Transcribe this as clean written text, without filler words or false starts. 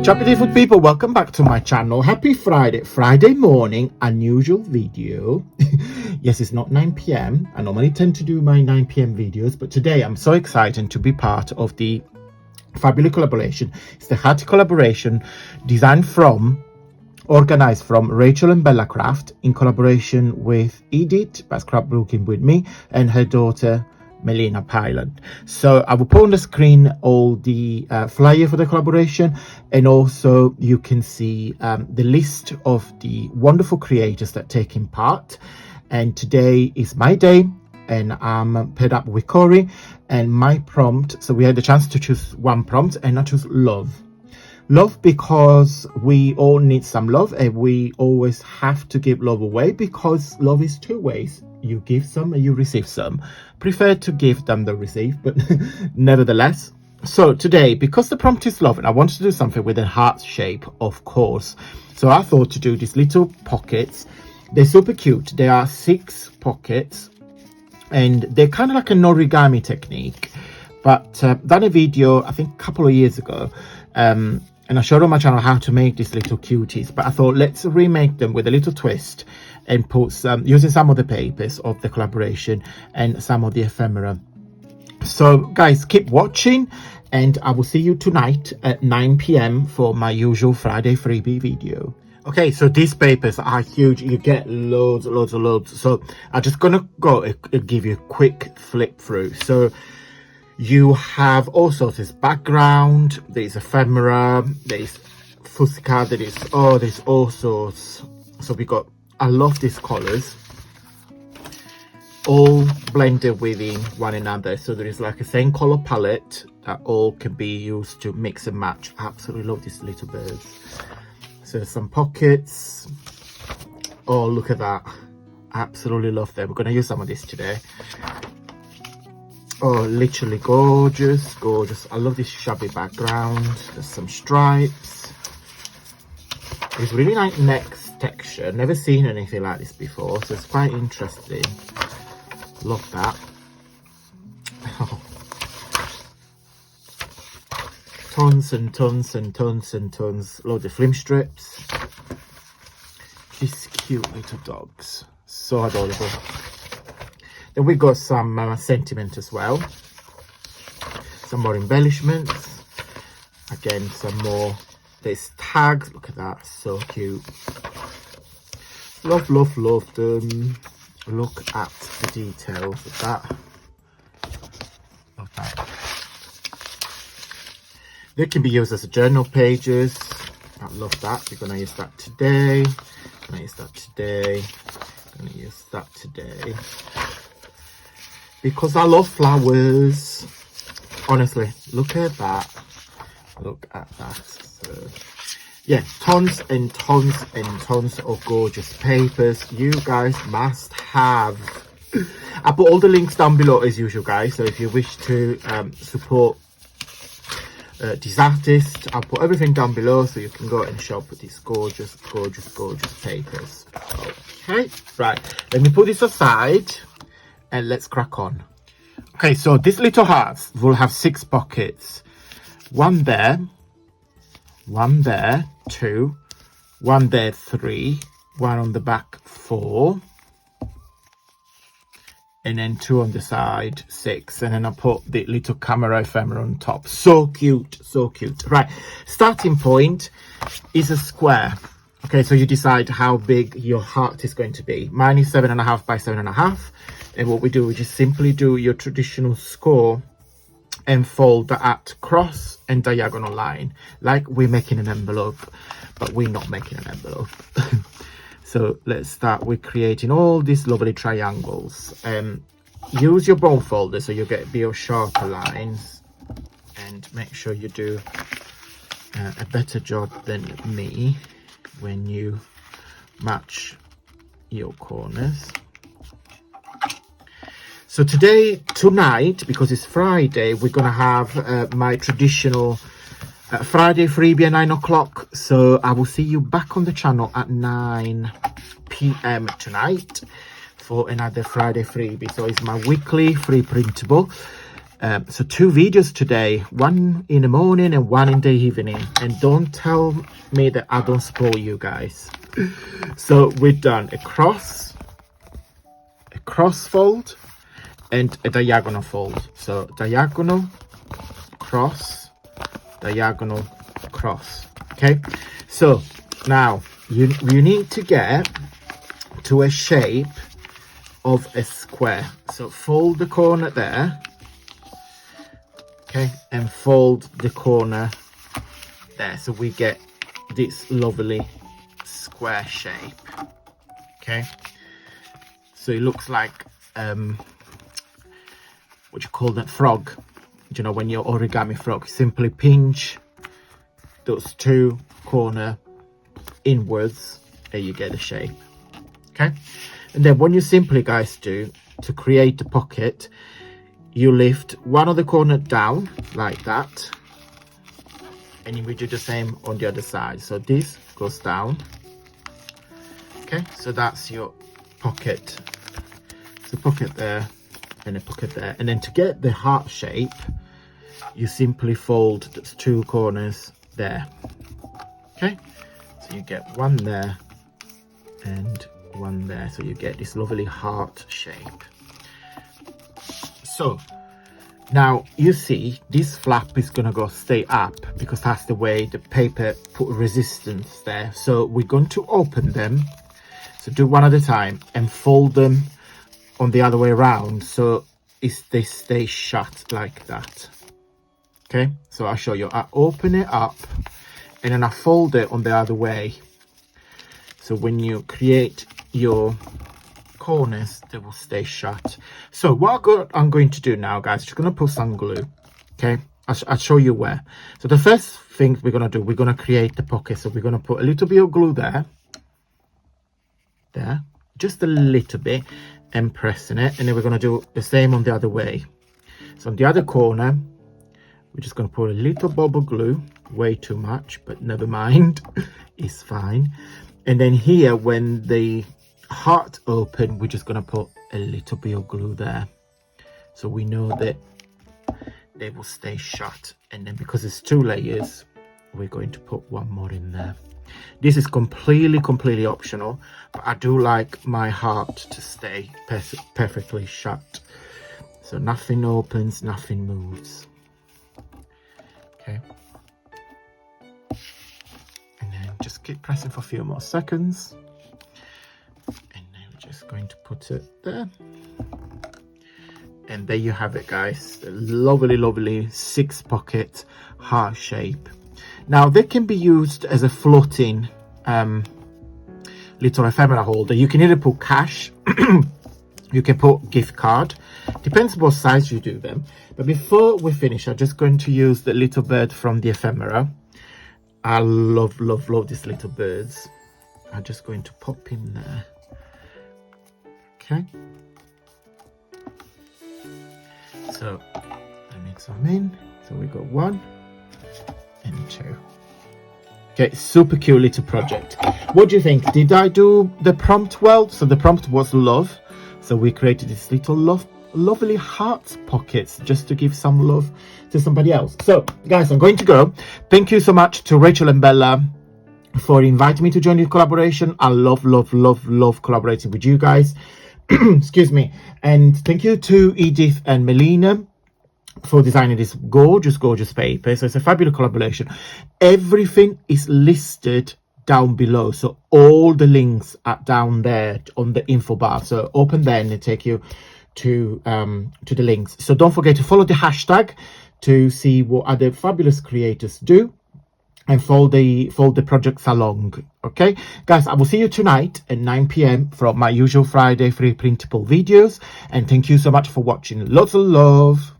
Chop beautiful people, welcome back to my channel. Happy Friday morning, unusual video. Yes, it's not 9 p.m. I normally tend to do my 9 p.m. videos, but today I'm so excited to be part of the fabulous collaboration. It's the heart collaboration designed from, organized from Rachel and Bella Craft in collaboration with Edith by Scrapbooking with me and her daughter Melina Pilot. So I will put on the screen all the flyer for the collaboration, and also you can see the list of the wonderful creators that taking part. And today is my day, and I'm paired up with Corey, and my prompt, so we had the chance to choose one prompt, and I chose love. Love, because we all need some love, and we always have to give love away, because love is two ways. You give some and you receive some. Prefer to give than to receive, but nevertheless. So today, because the prompt is love, and I wanted to do something with a heart shape, of course, so I thought to do these little pockets. They're super cute. There are 6 pockets, and they're kind of like an origami technique, but done a video I think a couple of years ago, and I showed on my channel how to make these little cuties, but I thought let's remake them with a little twist and put some, using some of the papers of the collaboration and some of the ephemera. So guys, keep watching, and I will see you tonight at 9 p.m. for my usual Friday freebie video. Okay, so these papers are huge. You get loads. So I'm just gonna go and give you a quick flip through. So you have all sorts of background, there's ephemera, there's fuchsia, there's all sorts. So we got, I love these colors, all blended within one another. So there is like a same color palette that all can be used to mix and match. I absolutely love these little birds. So some pockets. Oh, look at that. Absolutely love them. We're going to use some of this today. Oh, literally gorgeous. I love this shabby background. There's some stripes. It's really nice neck texture. Never seen anything like this before, so it's quite interesting. Love that. Oh. Tons and tons. Loads of film strips. These cute little dogs. So adorable. Then we got some sentiment as well. Some more embellishments. Again, some more. There's tags. Look at that. So cute. Love them. Look at the details of that. Love that. They can be used as a journal pages. I love that. We're going to use that today. Because I love flowers. Honestly, look at that. So, yeah, tons and tons of gorgeous papers. You guys must have. I put all the links down below as usual, guys. So if you wish to support these artists, I'll put everything down below so you can go and shop with these gorgeous papers. Okay, right. Let me put this aside and let's crack on. Okay, so these little hearts will have 6 pockets. One there, 2, one there, 3, one on the back, 4, and then 2 on the side, 6, and then I put the little camera ephemera on top. So cute. Right, starting point is a square. Okay, so you decide how big your heart is going to be. Mine is 7.5 by 7.5, and what we do, we just simply do your traditional score and fold at cross and diagonal line, like we're making an envelope, but we're not making an envelope. So let's start with creating all these lovely triangles. Use your bone folder so you get your sharper lines, and make sure you do a better job than me when you match your corners. So tonight, because it's Friday, we're gonna have my traditional Friday freebie at 9 o'clock. So I will see you back on the channel at 9 p.m. tonight for another Friday freebie. So it's my weekly free printable. So 2 videos today, one in the morning and one in the evening. And don't tell me that I don't spoil you guys. So we've done a cross fold, and a diagonal fold. So diagonal, cross, diagonal, cross. Okay, so now you need to get to a shape of a square. So fold the corner there, okay, and fold the corner there, so we get this lovely square shape. Okay, so it looks like what you call that frog, you know, when you're origami frog, simply pinch those 2 corner inwards and you get a shape. Okay, and then what you simply guys do to create the pocket, you lift one of the corner down like that, and you will do the same on the other side. So this goes down. Okay, so that's your pocket. So pocket there and a pocket there, and then to get the heart shape, you simply fold those 2 corners there. Okay, so you get one there and one there, so you get this lovely heart shape. So now you see this flap is gonna go stay up because that's the way the paper put resistance there. So we're going to open them, so do one at a time and fold them on the other way around, so they stay shut like that. Okay, so I'll show you. I open it up and then I fold it on the other way, so when you create your corners, they will stay shut. So what I'm going to do now, guys, just going to put some glue. Okay, I'll show you where. So the first thing we're going to do, we're going to create the pocket. So we're going to put a little bit of glue there, just a little bit, and pressing it, and then we're going to do the same on the other way. So on the other corner, we're just going to put a little bubble glue, way too much, but never mind, it's fine. And then here, when the heart open, we're just going to put a little bit of glue there, so we know that they will stay shut. And then because it's 2 layers, we're going to put one more in there. This is completely optional, but I do like my heart to stay perfectly shut, so nothing opens, nothing moves. Okay, and then just keep pressing for a few more seconds, and then we're just going to put it there. And there you have it, guys, a lovely 6 pocket heart shape. Now they can be used as a floating little ephemera holder. You can either put cash, you can put gift card, depends what size you do them. But before we finish, I'm just going to use the little bird from the ephemera. I love these little birds. I'm just going to pop in there. Okay, so I mix them in. So we got 1 and 2. Okay, super cute little project. What do you think? Did I do the prompt well? So the prompt was love, so we created this little lovely heart pockets just to give some love to somebody else. So guys, I'm going to go. Thank you so much to Rachel and Bella for inviting me to join this collaboration. I love collaborating with you guys. Excuse me. And thank you to Edith and Melina for designing this gorgeous paper. So it's a fabulous collaboration. Everything is listed down below, so all the links are down there on the info bar. So open there and they take you to the links. So don't forget to follow the hashtag to see what other fabulous creators do, and fold the projects along. Okay guys, I will see you tonight at 9 p.m. from my usual Friday free printable videos, and thank you so much for watching. Lots of love.